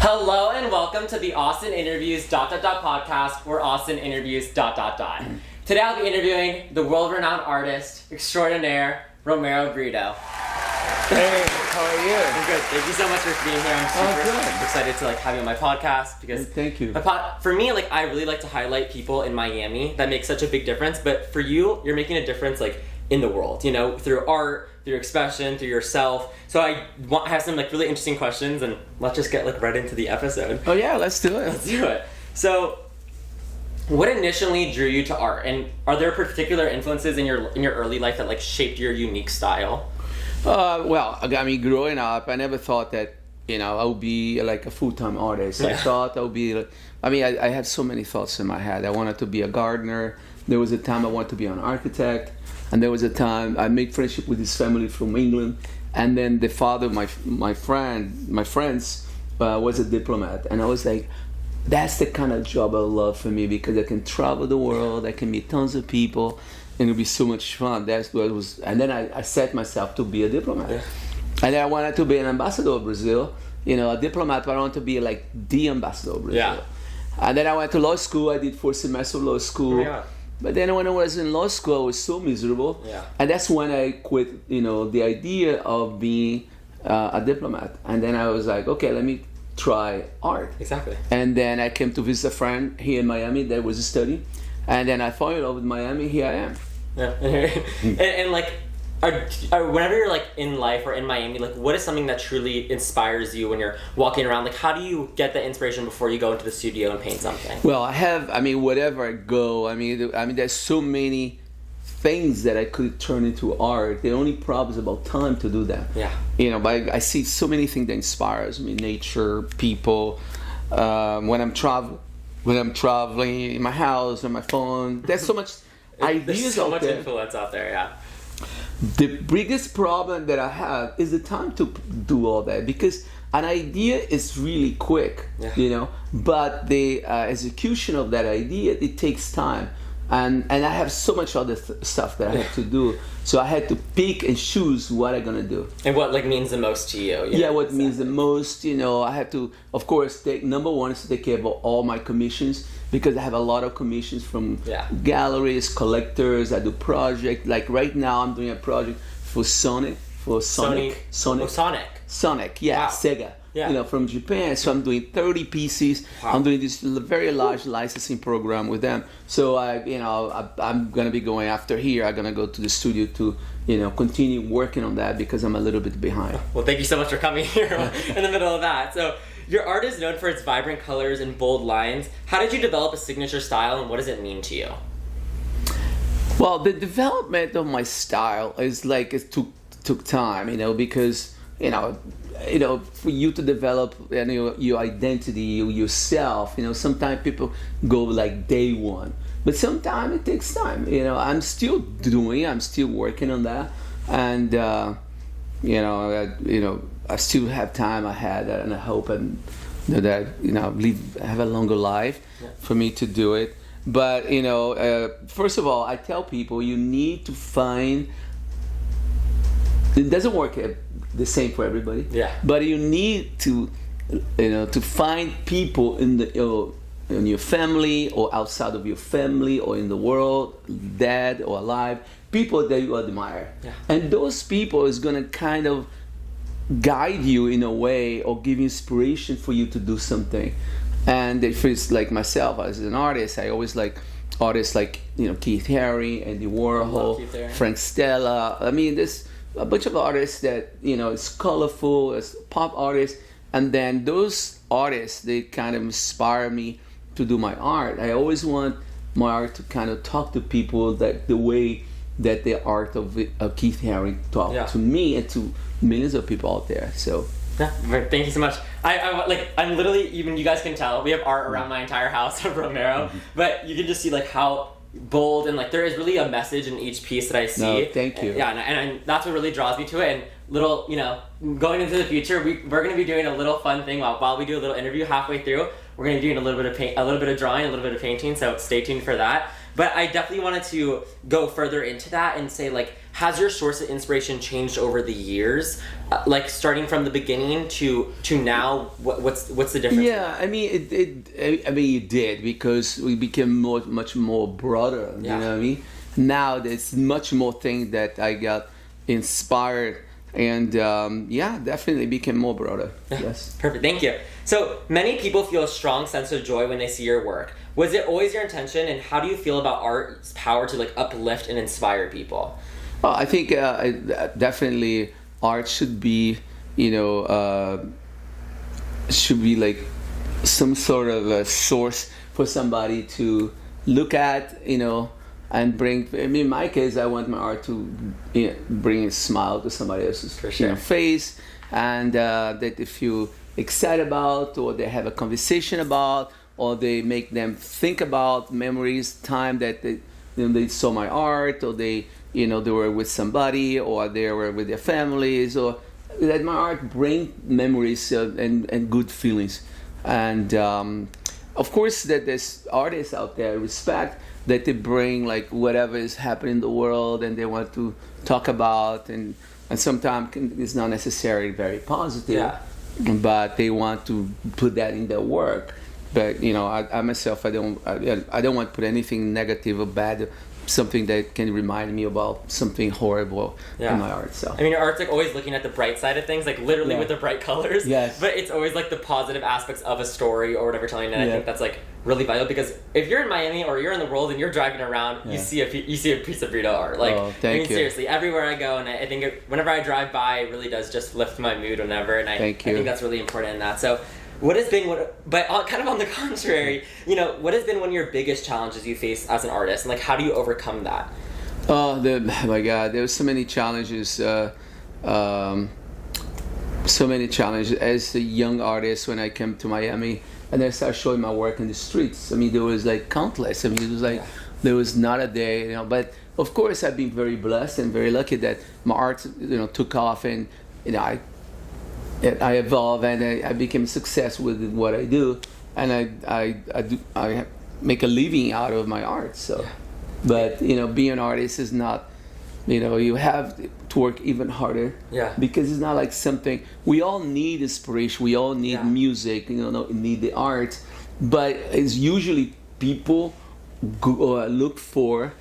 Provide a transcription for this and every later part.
Hello and welcome to the Austin Interviews ... podcast, where Austin interviews ... Today I'll be interviewing the world-renowned artist extraordinaire, Romero Britto. Hey, how are you? I'm good. Thank you so much for being here. I'm super excited to have you on my podcast because thank you. For me, I really like to highlight people in Miami that make such a big difference. But for you, you're making a difference in the world. Through art, through expression, through yourself. So I have some really interesting questions, and let's just get right into the episode. Oh yeah, let's do it. Let's do it. So, what initially drew you to art, and are there particular influences in your early life that shaped your unique style? Well, I mean, growing up, I never thought that I would be a full-time artist. I thought I would be. I had so many thoughts in my head. I wanted to be a gardener. There was a time I wanted to be an architect. And there was a time I made friendship with this family from England, and then the father of my friends was a diplomat, and I was like, that's the kind of job I love for me because I can travel the world, I can meet tons of people, and it'll be so much fun. That's what it was. And then I set myself to be a diplomat, and then I wanted to be an ambassador of Brazil, a diplomat, but I wanted to be the ambassador of Brazil. Yeah. And then I went to law school. I did 4 semesters of law school. Yeah. But then when I was in law school, I was so miserable. Yeah. And that's when I quit, the idea of being a diplomat. And then I was like, okay, let me try art. Exactly. And then I came to visit a friend here in Miami that was studying. And then I fell in love with Miami. Here I am. Yeah. and whenever you're in life or in Miami, what is something that truly inspires you when you're walking around? How do you get the inspiration before you go into the studio and paint something? Well, wherever I go, there's so many things that I could turn into art. The only problem is about time to do that. Yeah. But I see so many things that inspires me: nature, people. When I'm traveling in my house, on my phone, there's so much ideas. There's so much there. Influence out there. Yeah. The biggest problem that I have is the time to do all that, because an idea is really quick, but the execution of that idea, it takes time. And I have so much other stuff that I have to do. So I had to pick and choose what I'm gonna do. And what means the most to you? What means the most, I have to, of course, number one is to take care of all my commissions, because I have a lot of commissions from galleries, collectors. I do projects. Right now I'm doing a project for Sonic. Sonic. Yeah, wow. Sega. Yeah. From Japan. So I'm doing 30 pieces. Wow. I'm doing this very large licensing program with them. So I'm gonna be going after here. I'm gonna go to the studio to continue working on that because I'm a little bit behind. Well, thank you so much for coming here in the middle of that. So your art is known for its vibrant colors and bold lines. How did you develop a signature style, and what does it mean to you? Well, the development of my style is it took time, because for you to develop your identity, yourself, sometimes people go day one, but sometimes it takes time. I'm still working on that, and I still have time ahead, and I hope that have a longer life for me to do it. But first of all, I tell people you need to find. It doesn't work the same for everybody. Yeah. But you need to find people in your family or outside of your family or in the world, dead or alive, people that you admire. Yeah. And those people is gonna kind of guide you in a way or give you inspiration for you to do something. And if it's like myself as an artist, I always like artists like Keith Haring, Andy Warhol, Frank Stella. There's a bunch of artists that it's colorful, it's pop artists, and then those artists, they kind of inspire me to do my art. I always want my art to kind of talk to people that the way that the art of Keith Haring talked to me and to millions of people out there. So thank you so much. I'm literally, even you guys can tell, we have art around my entire house of Romero, but you can just see how bold and there is really a message in each piece that I see. No, thank you. And that's what really draws me to it. And little, going into the future, we're going to be doing a little fun thing while we do a little interview halfway through. We're going to be doing a little bit of drawing, a little bit of painting. So stay tuned for that. But I definitely wanted to go further into that and say, like, has your source of inspiration changed over the years? Like, starting from the beginning to now, what's the difference? Yeah, I mean, it did, because we became much more broader. You know what I mean? Now there's much more things that I got inspired, and definitely became more broader. Yes. Perfect. Thank you. So many people feel a strong sense of joy when they see your work. Was it always your intention, and how do you feel about art's power to like uplift and inspire people? Well, I think definitely art should be, should be like some sort of a source for somebody to look at, and bring. I mean, in my case, I want my art to bring a smile to somebody else's face, and that they feel excited about, or they have a conversation about, or they make them think about memories, time that they saw my art, or they were with somebody, or they were with their families, or that my art bring memories and good feelings. And of course, that there's artists out there respect that they bring like whatever is happening in the world, and they want to talk about, and sometimes it's not necessarily very positive, but they want to put that in their work. But I myself, I don't want to put anything negative or bad, something that can remind me about something horrible in my art. So I mean, your art's like always looking at the bright side of things, like literally with the bright colors. Yes. But it's always like the positive aspects of a story or whatever you're telling. And I think that's like really vital, because if you're in Miami or you're in the world and you're driving around, you see a piece of Britto art. Like, seriously, everywhere I go, and I think whenever I drive by, it really does just lift my mood whenever. And I think that's really important in that. So. What has been, but kind of on the contrary, what has been one of your biggest challenges you face as an artist, and like how do you overcome that? Oh my God, there were so many challenges. So many challenges as a young artist when I came to Miami and I started showing my work in the streets. I mean, there was like countless. I mean, it was like there was not a day, But of course, I've been very blessed and very lucky that my art, took off, and I evolved, and I became a success with what I do, and I make a living out of my art. So, but being an artist is not, you have to work even harder. Yeah. Because it's not like something we all need inspiration. We all need music. Need the art, but it's usually people look for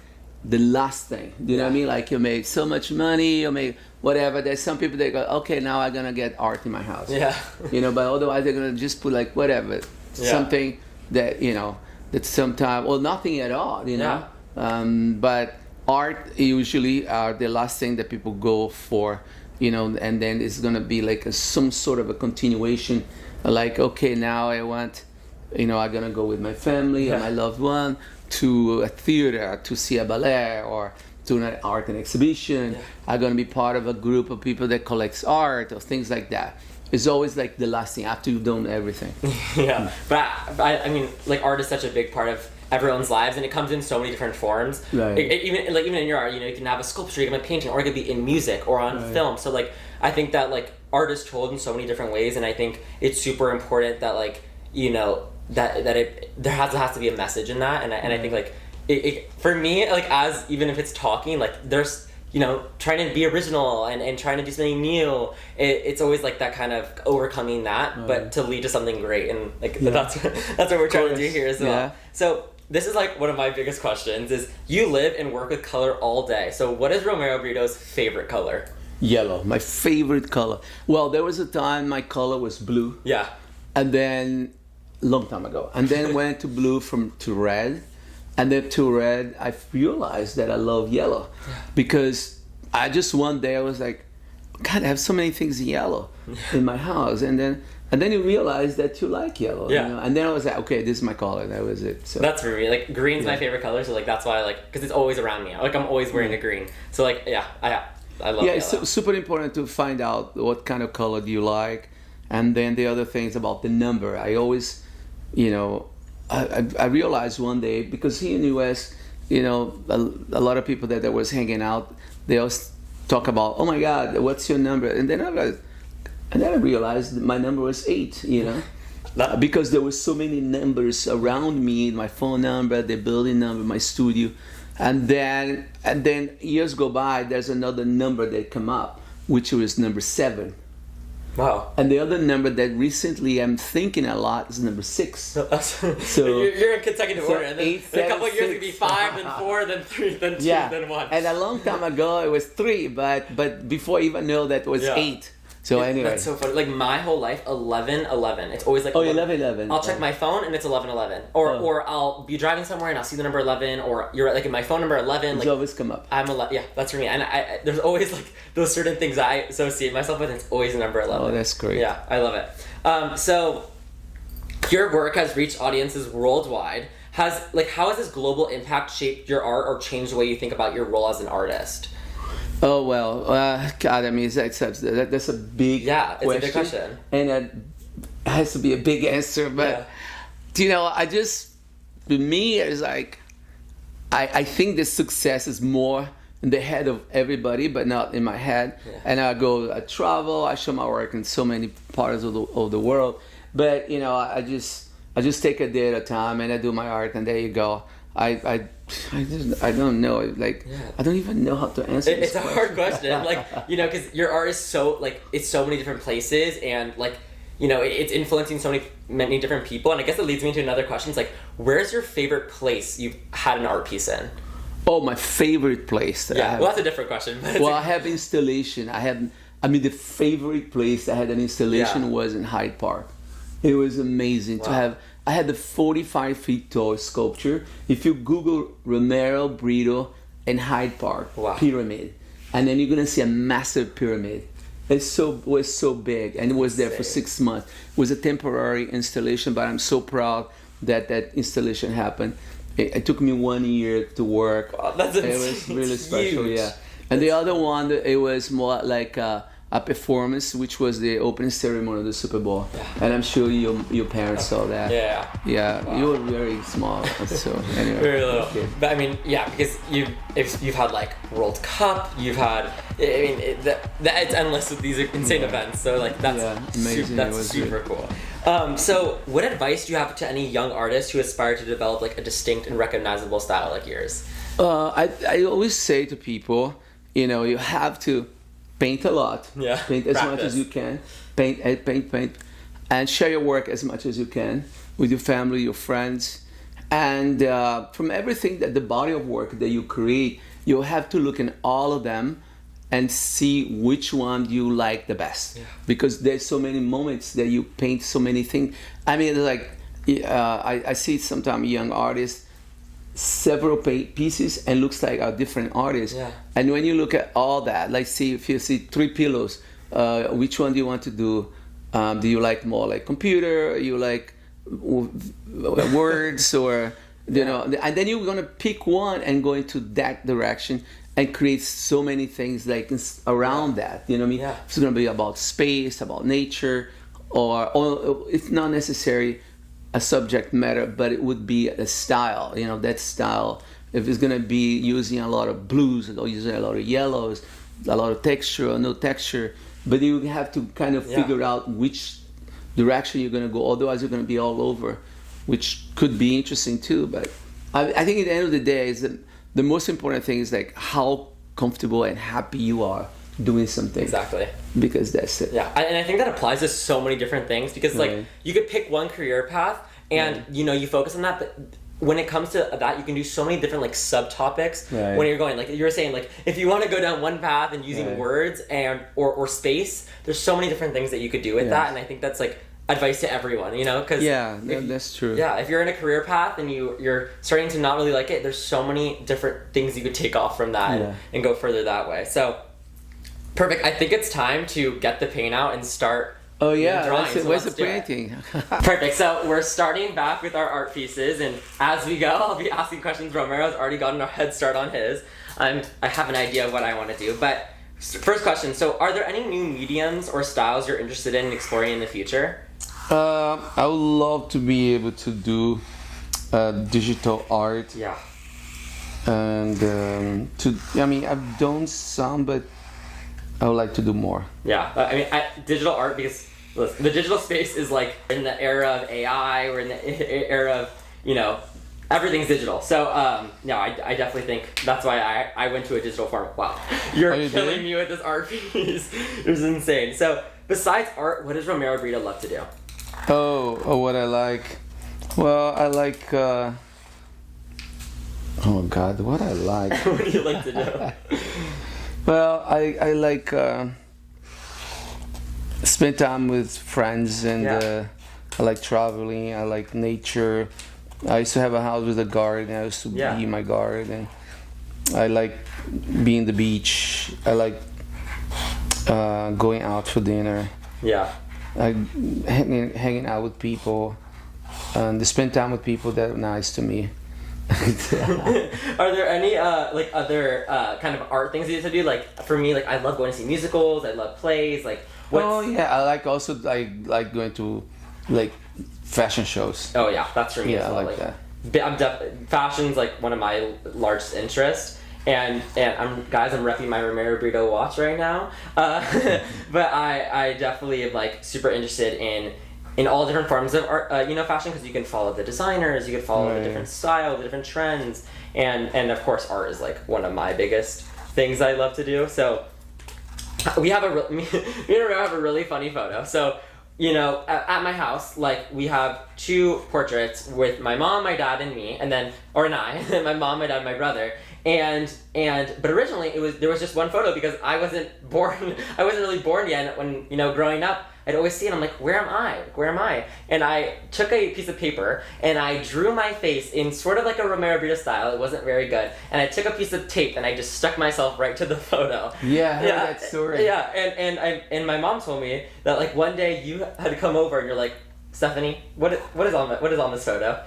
the last thing. You know what I mean? Like you made so much money, you made whatever. There's some people that go, okay, now I'm gonna get art in my house. Yeah. But otherwise they're gonna just put like whatever, something that that sometimes nothing at all. But art usually are the last thing that people go for. And then it's gonna be like some sort of a continuation. Like okay, now I want, I'm gonna go with my family and my loved one to a theater to see a ballet or to an art and exhibition. I'm going to be part of a group of people that collects art or things like that. It's always like the last thing after you've done everything. But I mean, like art is such a big part of everyone's lives, and it comes in so many different forms. Right. Even in your art, you can have a sculpture, you can have a painting, or it could be in music or on film. So like, I think that like art is told in so many different ways, and I think it's super important that like there has to be a message in that, and I think like it for me, like as even if it's talking, like there's trying to be original and trying to do something new, it's always like that kind of overcoming that, but to lead to something great, and like that's what we're trying to do here as well. So this is like one of my biggest questions is you live and work with color all day. So what is Romero Britto's favorite color? Yellow, my favorite color. Well, there was a time my color was blue. Yeah. And then long time ago, and then went to blue to red, and then to red I realized that I love yellow, because I just one day I was like, God, I have so many things in yellow in my house, and then you realize that you like yellow, and then I was like, okay, this is my color. That was it. So that's for me. Like green's my favorite color, so like that's why I like, because it's always around me. Like I'm always wearing a green, so like I love yellow. It's super important to find out what kind of color do you like, and then the other things about the number. I always I realized one day, because here in the U.S., a lot of people that was hanging out, they always talk about, oh my God, what's your number? And then I realized that my number was 8, because there were so many numbers around me, my phone number, the building number, my studio, and then years go by, there's another number that come up, which was number 7. Wow. And the other number that recently I'm thinking a lot is number 6. So you're in consecutive order, and then in a couple of years it could be 5, then 4, then 3, then 2, then 1. And a long time ago it was 3, but before I even know that it was 8. So anyway, that's so funny. Like my whole life, 11:11. It's always like 11:11. I'll check my phone and it's 11:11, or I'll be driving somewhere and I'll see the number 11, or you're like in my phone number 11. It's like always come up. I'm 11. Yeah, that's for me. And I there's always like those certain things I associate myself with. And it's always the number 11. Oh, that's great. Yeah, I love it. So your work has reached audiences worldwide. How has this global impact shaped your art or changed the way you think about your role as an artist? Oh well, God, I mean, that's a big it's a big question, and it has to be a big answer. But to me, it's like I think the success is more in the head of everybody, but not in my head. Yeah. And I travel, I show my work in so many parts of the world. But I just take a day at a time, and I do my art, and there you go. I don't know. I don't even know how to answer. It's a hard question, because your art is so it's so many different places, and it's influencing so many different people. And I guess it leads me to another question. It's like, where's your favorite place you've had an art piece in? Oh, my favorite place. That's a different question. I have installation. The favorite place I had an installation was in Hyde Park. It was amazing to have. I had the 45 feet tall sculpture. If you Google Romero Britto and Hyde Park pyramid, and then you're gonna see a massive pyramid. It was so big, and it was there for 6 months. It was a temporary installation, but I'm so proud that installation happened. It took me 1 year to work. Wow, that's insane. It was really special, huge. yeah. And the other one, it was more like a performance, which was the opening ceremony of the Super Bowl. Yeah. And I'm sure your parents saw that. Yeah. Yeah, wow. You were very small, so anyway. Very little. Okay. But because you've had World Cup, you've had, it's endless with these insane events. So that's amazing. That's super cool. So what advice do you have to any young artists who aspire to develop a distinct and recognizable style like yours? I always say to people, you have to paint a lot. Yeah. Paint as much as you can. Paint, and share your work as much as you can with your family, your friends, and from everything that the body of work that you create, you have to look in all of them and see which one you like the best. Yeah. Because there's so many moments that you paint so many things. I mean, I see sometimes young artists, several pieces, and looks like a different artist. Yeah. And when you look at all that, if you see 3 pillows, which one do you want to do? Do you like more computer? You like words, or and then you're gonna pick one and go into that direction and create so many things around that. You know what I mean? Yeah. It's gonna be about space, about nature, or it's not necessary a subject matter, but it would be a style. That style, if it's gonna be using a lot of blues or using a lot of yellows, a lot of texture or no texture, but you have to kind of figure out which direction you're gonna go. Otherwise, you're gonna be all over, which could be interesting too. But I think at the end of the day, is the most important thing is how comfortable and happy you are doing something. Exactly. Because that's it. Yeah, and I think that applies to so many different things, because you could pick one career path and you focus on that, but when it comes to that, you can do so many different subtopics when you're going, you were saying, if you want to go down one path and using words and or space, there's so many different things that you could do with that, and I think that's advice to everyone, because that's true. Yeah, if you're in a career path and you're starting to not really like it, there's so many different things you could take off from that and go further that way. So perfect. I think it's time to get the paint out and start drawing. Where's the painting? Perfect. So we're starting back with our art pieces, and as we go, I'll be asking questions. Romero's already gotten a head start on his. I have an idea of what I want to do, but first question. So are there any new mediums or styles you're interested in exploring in the future? I would love to be able to do digital art. Yeah. And I've done some, but I would like to do more. Yeah, digital art, because listen, the digital space is like in the era of AI. We're in the era of, you know, everything's digital. So no, I definitely think that's why I went to a digital farm. Wow, you're killing me with this art piece. It was insane. So besides art, what does Romero Britto love to do? Oh, what I like. Well, I like. Oh God, what I like. What do you like to do? Well, I like spend time with friends, and I like traveling. I like nature. I used to have a house with a garden. I used to be in my garden. I like being the beach. I like going out for dinner. Yeah. I hanging out with people, and to spend time with people that are nice to me. Are there any like other kind of art things you used to do? Like for me, like I love going to see musicals. I love plays. Like oh yeah, I like also like going to like fashion shows. Oh yeah, that's for me as well. I like that. Fashion's like one of my largest interests. And I'm repping my Romero Britto watch right now. But I definitely am like super interested in all different forms of art, you know, fashion, because you can follow the designers, you can follow the different style, the different trends, and of course art is like one of my biggest things I love to do. So me and Romero have a really funny photo. So, you know, at my house, like we have two portraits with my mom, my dad, and me, and then my mom, my dad, and my brother. But originally there was just one photo because I wasn't really born yet. When, you know, growing up, I'd always see it. I'm like, where am I? And I took a piece of paper and I drew my face in sort of like a Romero Britto style. It wasn't very good. And I took a piece of tape and I just stuck myself right to the photo. Yeah, I heard that story. Yeah, and my mom told me that like one day you had to come over and you're like, Stephanie, what is on this photo?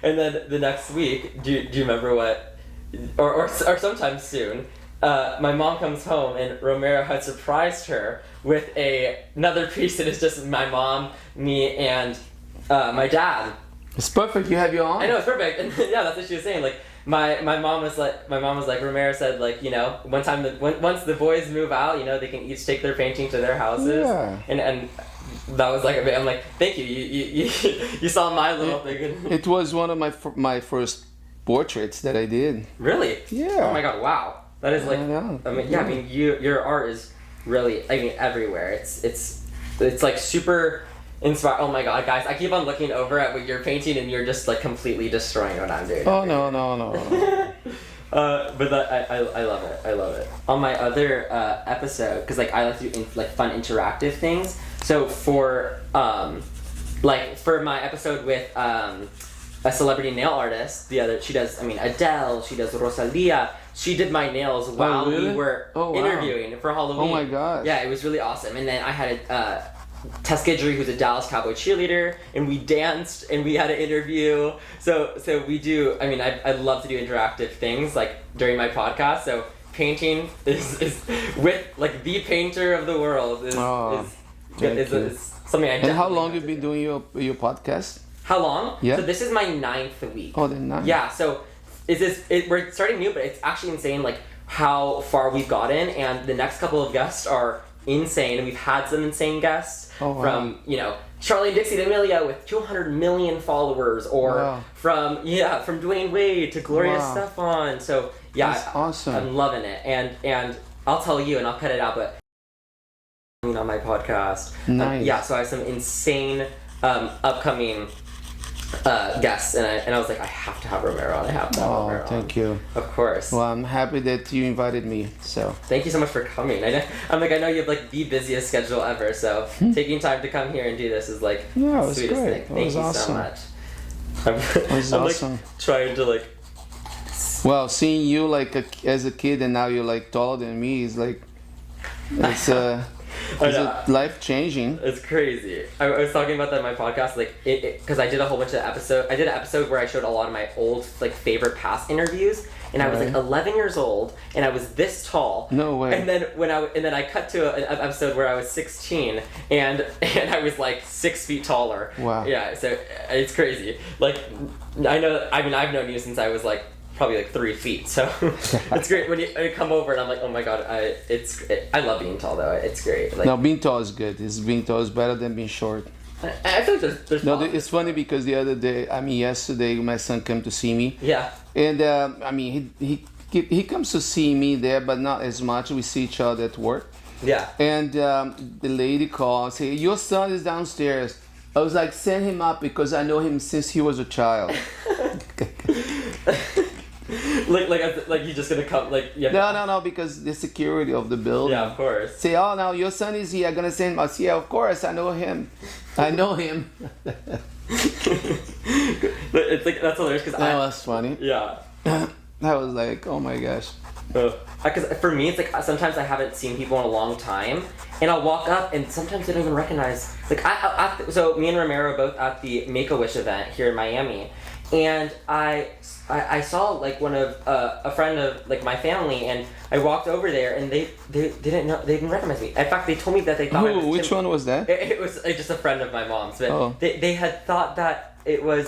And then the next week, do you remember what? Or sometime soon, my mom comes home and Romero had surprised her with another piece that is just my mom, me, and my dad. It's perfect. You have your own. I know, it's perfect. And yeah, that's what she was saying. Like my mom was like Romero said, like, you know, once the boys move out, you know, they can each take their painting to their houses. Yeah. And that was like I'm like, thank you. You saw my little thing. It was one of my first portraits that I did. Really? Yeah. Oh my God! Wow. That is like. I mean, yeah. I mean, your art is really. I mean, everywhere. It's like super inspired. Oh my God, guys! I keep on looking over at what you're painting, and you're just like completely destroying what I'm doing. Oh no. But I love it. I love it. On my other episode, because like I like to do like fun interactive things. So for my episode with a celebrity nail artist, she does Adele, she does Rosalia. She did my nails while we were interviewing for Halloween. Oh my God. Yeah, it was really awesome. And then I had Tess Guidry, who's a Dallas Cowboy cheerleader, and we danced and we had an interview. So we do. I mean, I love to do interactive things like during my podcast. So painting is with like the painter of the world is something I. And how long have you been doing your podcast? How long? Yeah. So this is my 9th week. Oh, the 9th. Yeah. So we're starting new, but it's actually insane like how far we've gotten, and the next couple of guests are insane, and we've had some insane guests from, you know, Charlie and Dixie D'Amelio with 200 million followers, or from Dwayne Wade to Gloria Estefan. So yeah, that's awesome. I'm loving it, and I'll tell you, and I'll cut it out, but on my podcast, nice. So I have some insane upcoming guests, and I was like, I have to have Romero on. Romero thank on. you. Of course. Well, I'm happy that you invited me. So thank you so much for coming. I know you have like the busiest schedule ever, so taking time to come here and do this is like the sweetest thing. Thank you so much. I'm awesome. Like trying to like. Well, seeing you like as a kid and now you're like taller than me is like it's life changing. It's crazy. I was talking about that in my podcast, like because I did a whole bunch of episodes. I did an episode where I showed a lot of my old like favorite past interviews, and I was like 11 years old, and I was this tall. No way. And then I cut to an episode where I was 16, and I was like 6 feet taller. Wow. Yeah. So it's crazy. Like I've known you since I was like probably like 3 feet. So it's great when you come over and I'm like, oh my god, I love being tall though. It's great. Like, No, being tall is good. Being tall is better than being short. I feel like there's No, it's funny because the other day, yesterday, my son came to see me. Yeah. And he comes to see me there, but not as much. We see each other at work. Yeah. And the lady called and said, your son is downstairs. I was like, send him up because I know him since he was a child. like he's just gonna come like yeah. No, because the security of the building. Yeah, of course. Say, oh, now your son is here. I'm gonna send him. I say, yeah, of course, I know him. It's like that's hilarious because That was funny. Yeah. I was like, oh my gosh. Because for me, it's like sometimes I haven't seen people in a long time, and I'll walk up, and sometimes they don't even recognize. Like so me and Romero are both at the Make-A-Wish event here in Miami, and I saw like one of a friend of like my family, and I walked over there, and they didn't know, they didn't recognize me. In fact, they told me that they thought. Which one was that? It was just a friend of my mom's, but they had thought that it was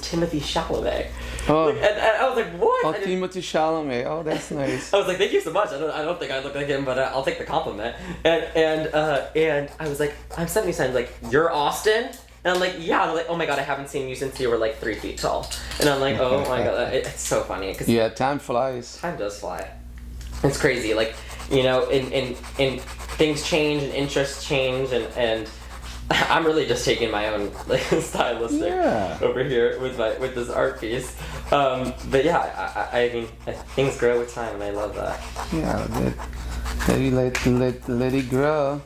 Timothy Chalamet. Oh. And I was like, what? Oh, Timothy Chalamet. Oh, that's nice. I was like, thank you so much. I don't think I look like him, but I'll take the compliment. And I was like, I'm sending you something like, you're Austin? And I'm like, yeah. And I'm like, oh my god, I haven't seen you since you were like 3 feet tall. And I'm like, oh my god, it's so funny. Cause yeah, time flies. Time does fly. It's crazy. Like, you know, in things change and interests change, and I'm really just taking my own like stylistic over here with this art piece. But yeah, I mean, things grow with time, and I love that. Yeah, maybe let it grow.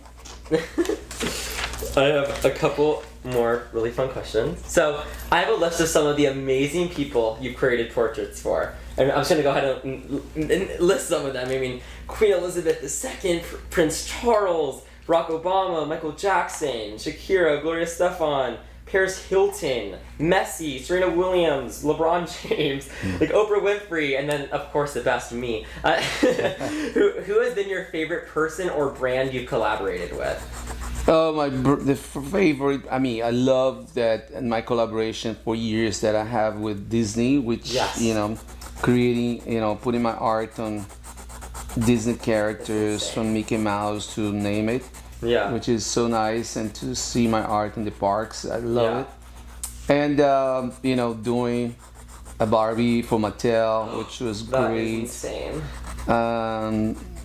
I have a couple more really fun questions. So I have a list of some of the amazing people you've created portraits for. And I'm just going to go ahead and list some of them. I mean, Queen Elizabeth II, Prince Charles, Barack Obama, Michael Jackson, Shakira, Gloria Estefan, Paris Hilton, Messi, Serena Williams, LeBron James, like Oprah Winfrey, and then, of course, the best, me. Who has been your favorite person or brand you've collaborated with? Oh, the favorite. I mean, I love that and my collaboration for years that I have with Disney, which you know, creating, you know, putting my art on Disney characters from Mickey Mouse to name it. Yeah. Which is so nice, and to see my art in the parks, I love it. And you know, doing a Barbie for Mattel, which was great. That is insane.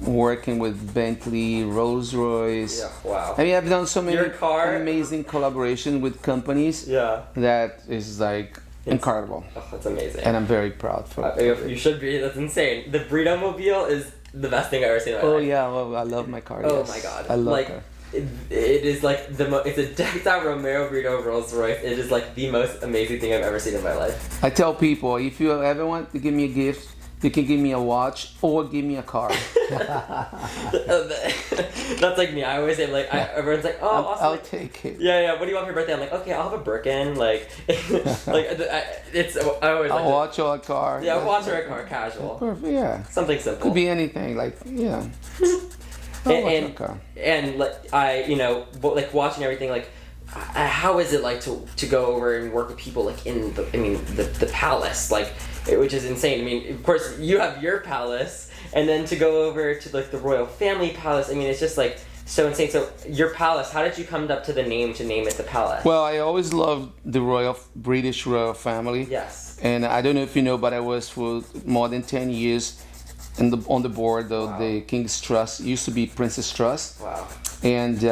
Working with Bentley, Rolls-Royce. Yeah, wow. I mean, I've done so many amazing collaborations with companies. Yeah. That is like incredible. Oh, that's amazing. And I'm very proud for it. You should be. That's insane. The Britto Mobile is the best thing I've ever seen in my life. Oh yeah, well, I love my car. Oh my god. I love her. It is like it's a decked out Romero Britto Rolls Royce. It is like the most amazing thing I've ever seen in my life. I tell people, if you ever want to give me a gift, you can give me a watch or give me a car. That's like me. I always say like everyone's like, oh, awesome. I'll take it. Yeah. What do you want for your birthday? I'm like, okay, I'll have a Birkin. Like, it's I always. A watch or a car. Yeah, a watch or a car, casual. Perfect. Yeah. Something simple. Could be anything. Like yeah. And like like watching everything like. How is it like to go over and work with people like in the palace, like which is insane. I mean, of course you have your palace, and then to go over to like the royal family palace. I mean, it's just like so insane. So your palace, how did you come up to the name to name it the palace? Well, I always loved the British royal family. Yes. And I don't know if you know, but I was for more than 10 years on the board of the King's Trust. It used to be Princess Trust. Wow. And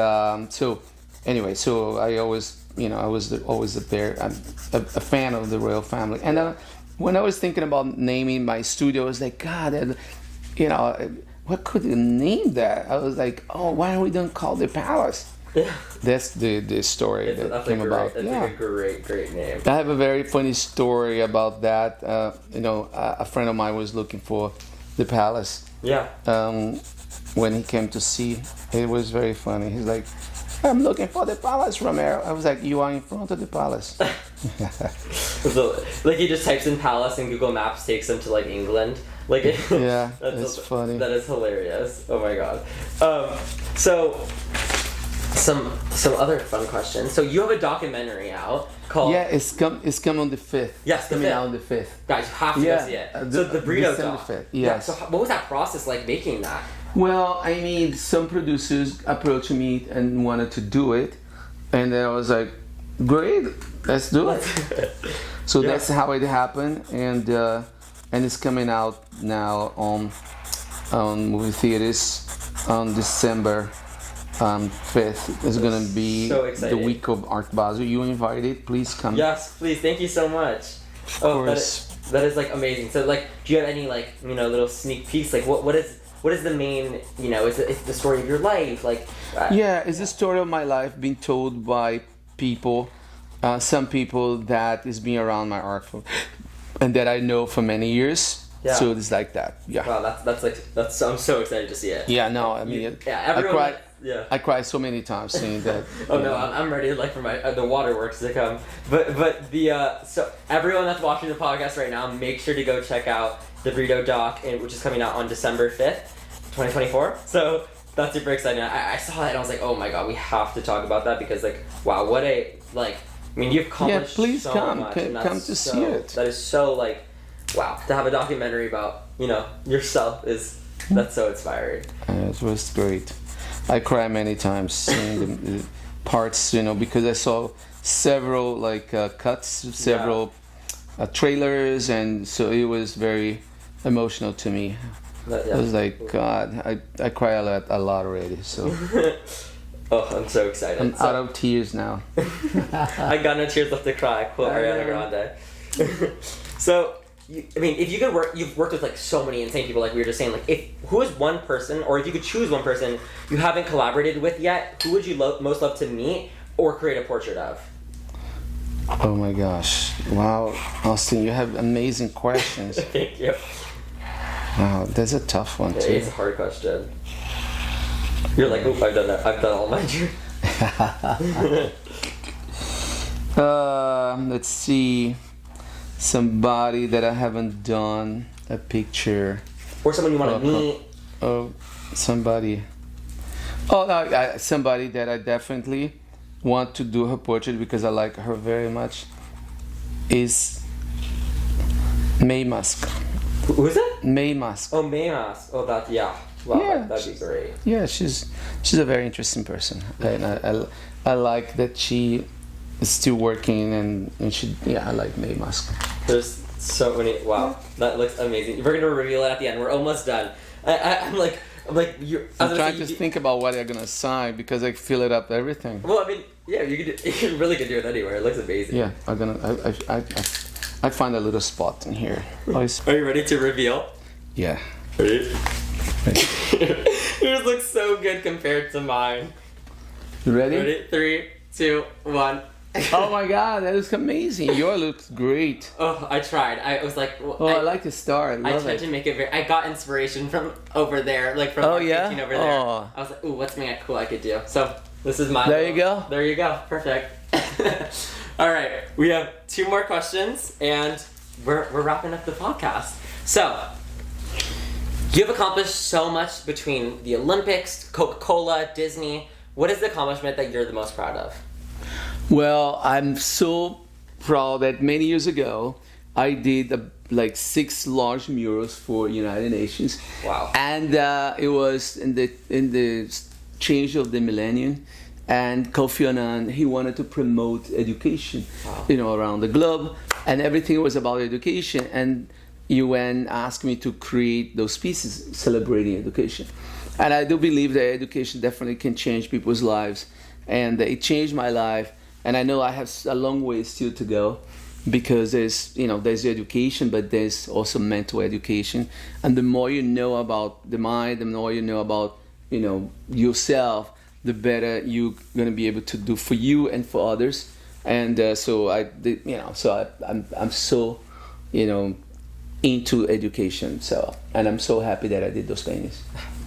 Anyway, so I always, I was always a fan of the royal family. And when I was thinking about naming my studio, I was like, God, what could you name that? I was like, oh, why don't we call it the palace? Yeah. That's the story that came about. That's like a great name. I have a very funny story about that. A friend of mine was looking for the palace. Yeah. When he came to see, it was very funny. He's like, I'm looking for the palace, Romero. I was like, you are in front of the palace. So, like he just types in palace and Google Maps takes him to like England. Like that's funny. That is hilarious. Oh my god. So some other fun questions. So you have a documentary out called it's come on the 5th. Yes, the coming 5th. out on the 5th. Guys, you have to go see it. So the Britto December doc. 5th. Yeah. Yes. So what was that process like making that? Well, I mean, some producers approached me and wanted to do it, and I was like, "Great, let's do it." So that's how it happened, and it's coming out now on movie theaters on December 5th. It's gonna be So the exciting. week of Art Basel. You invited? Please come. Yes, please. Thank you so much. Of course. That is like amazing. So like, do you have any like little sneak peeks? Like what is the main is it the story of your life like? Yeah, it's the story of my life being told by people, some people that is being around my art form, and that I know for many years. Yeah. So it's like that. Yeah. Wow, that's I'm so excited to see it. Yeah. No, I mean, Everyone. I cried. Yeah. I cried so many times seeing that. Oh no, I'm ready like for my the waterworks to come. But the so everyone that's watching the podcast right now, make sure to go check out the Britto doc, which is coming out on December 5th, 2024. So that's super exciting. I saw that and I was like, oh my god, we have to talk about that because like wow, what a like. I mean, you've accomplished please so come. much. Come to see it. That is so like wow, to have a documentary about yourself that's so inspiring. It was great. I cried many times seeing the parts, because I saw several cuts, several trailers, and so it was very emotional to me. I was like, God, I cry a lot already. So oh, I'm so excited. I'm out of tears now. I got no tears left to cry. Quote Ariana Grande. So. If you could work, you've worked with like so many insane people. Like we were just saying, like who is one person, or if you could choose one person you haven't collaborated with yet, who would you most love to meet or create a portrait of? Oh my gosh! Wow, Austin, you have amazing questions. Thank you. Wow, that's a tough one too. It's a hard question. You're like, oop, I've done that. I've done all my dreams. Let's see. Somebody that I haven't done a picture. Or someone you want to meet. Oh, somebody. Oh, no, somebody that I definitely want to do her portrait because I like her very much is May Musk. Who is it? May Musk. Oh, May Musk. Oh, that, yeah. Wow, Yeah, that'd be great. Yeah, she's a very interesting person, and I like that she is still working, and she, I like May Musk. There's so many. Wow, that looks amazing. We're gonna reveal it at the end. We're almost done. I'm like you're. I'm trying to think about what I'm gonna sign because I fill it up everything. Well, I mean, yeah, you really could do it anywhere. It looks amazing. Yeah, I find a little spot in here. Are you ready to reveal? Yeah. Ready? Yours looks so good compared to mine. You ready? Ready? 3, 2, 1. Oh my God, that looks amazing. Yours looks great. Oh, I tried. I was like, well, I like the star. I love tried to make it I got inspiration from over there, like from our kitchen over there. Oh. I was like, ooh, what's something cool I could do? So this is my. There you go. There you go. Perfect. All right, we have 2 more questions, and we're wrapping up the podcast. So you have accomplished so much between the Olympics, Coca-Cola, Disney. What is the accomplishment that you're the most proud of? Well, I'm so proud that many years ago I did 6 large murals for United Nations. Wow! And it was in the change of the millennium, and Kofi Annan, he wanted to promote education, around the globe, and everything was about education. And UN asked me to create those pieces celebrating education, and I do believe that education definitely can change people's lives, and it changed my life. And I know I have a long way still to go, because there's education, but there's also mental education. And the more you know about the mind, the more you know about yourself, the better you're gonna be able to do for you and for others. And I'm so into education. So, and I'm so happy that I did those paintings.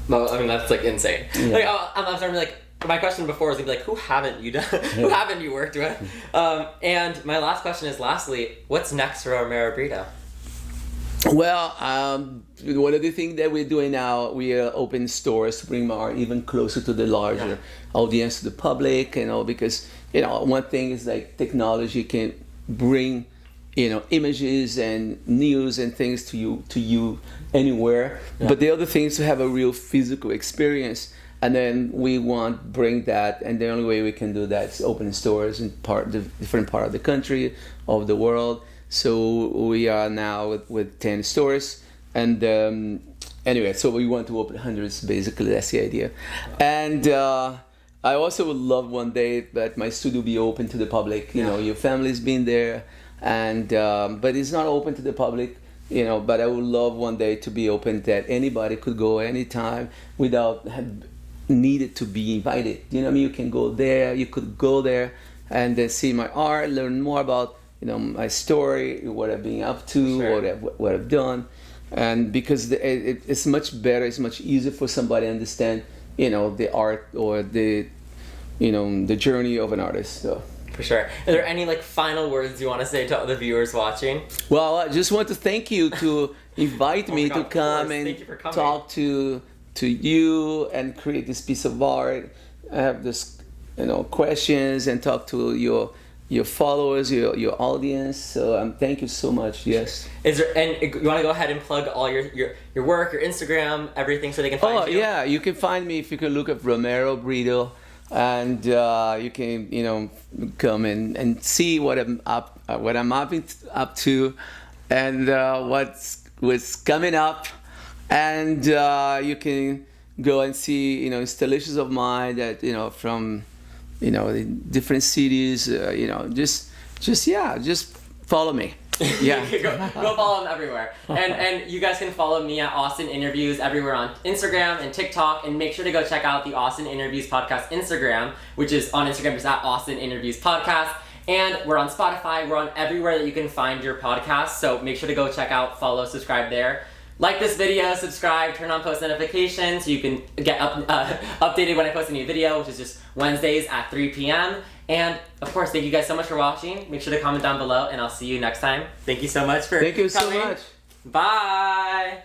Well, I mean, that's like insane. Yeah. Like I'm starting to like. My question before was like, who haven't you done? Who haven't you worked with? And my last question is, lastly, what's next for Romero Britto? Well, one of the things that we're doing now, we are opening stores to bring our even closer to the larger audience, to the public, because, one thing is like technology can bring, images and news and things to you anywhere. Yeah. But the other thing is to have a real physical experience. And then we want to bring that, and the only way we can do that is opening stores in different part of the country, of the world. So we are now with 10 stores, and anyway, so we want to open hundreds. Basically, that's the idea. And I also would love one day that my studio be open to the public. Your family's been there, and but it's not open to the public. But I would love one day to be open that anybody could go anytime without needed to be invited. You can go there. You could go there and then see my art, learn more about my story, what I've been up to, sure. what I've done, and because it's much better, it's much easier for somebody to understand, the art or the journey of an artist. So. For sure. Are there any final words you want to say to the viewers watching? Well, I just want to thank you to invite me to come and talk to you and create this piece of art. I have this, questions and talk to your followers, your audience. So thank you so much. Yes. And you want to go ahead and plug all your work, your Instagram, everything, so they can find you? Oh yeah, you can find me if you can look up Romero Britto, and you can come and see what I'm up to, and what's coming up, and you can go and see installations of mine that from. In different cities, just follow me. Yeah. go follow him everywhere. And you guys can follow me at Austin Interviews everywhere on Instagram and TikTok, and make sure to go check out the Austin Interviews Podcast Instagram, which is on Instagram just at Austin Interviews Podcast. And we're on Spotify, we're on everywhere that you can find your podcast, so make sure to go check out, follow, subscribe there. Like this video, subscribe, turn on post notifications so you can get updated when I post a new video, which is just Wednesdays at 3 p.m. And of course, thank you guys so much for watching. Make sure to comment down below, and I'll see you next time. Thank you so much for coming. Thank you so much. Bye.